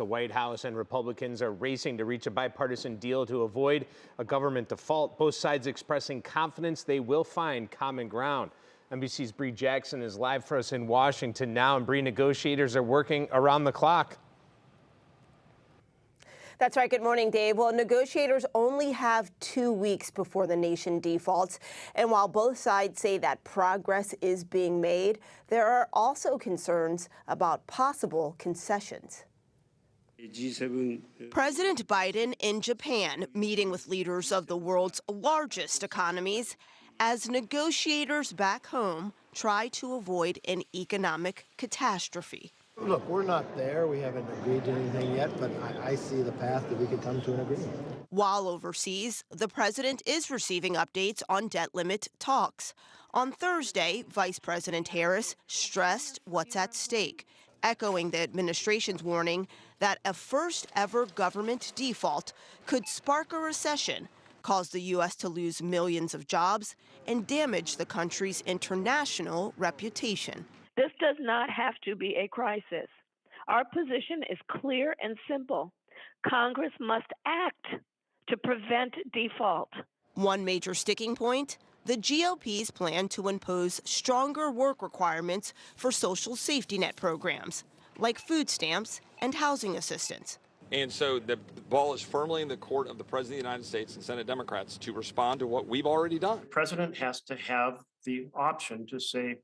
The White House and Republicans are racing to reach a bipartisan deal to avoid a government default. Both sides expressing confidence they will find common ground. NBC's Bree Jackson is live for us in Washington now. And Bree, negotiators are working around the clock. That's right. Good morning, Dave. Well, negotiators only have 2 weeks before the nation defaults. And while both sides say that progress is being made, there are also concerns about possible concessions. President Biden in Japan meeting with leaders of the world's largest economies as negotiators back home try to avoid an economic catastrophe. Look, we're not there. We haven't agreed to anything yet, but I see the path that we could come to an agreement. While overseas, the president is receiving updates on debt limit talks. On Thursday, Vice President Harris stressed what's at stake, echoing the administration's warning that a first-ever government default could spark a recession, cause the U.S. to lose millions of jobs, and damage the country's international reputation. This does not have to be a crisis. Our position is clear and simple. Congress must act to prevent default. One major sticking point, the GOP's plan to impose stronger work requirements for social safety net programs, like food stamps and housing assistance. And so the ball is firmly in the court of the President of the United States and Senate Democrats to respond to what we've already done. The president has to have the option to say,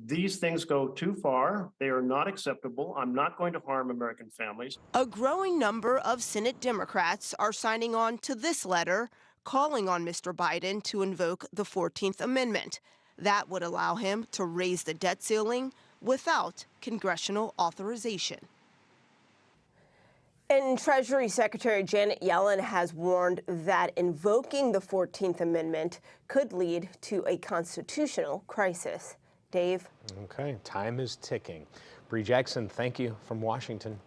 these things go too far. They are not acceptable. I'm not going to harm American families. A growing number of Senate Democrats are signing on to this letter, calling on Mr. Biden to invoke the 14th Amendment. That would allow him to raise the debt ceiling without congressional authorization. And Treasury Secretary Janet Yellen has warned that invoking the 14th Amendment could lead to a constitutional crisis. Dave? Okay, time is ticking. Bree Jackson, thank you from Washington.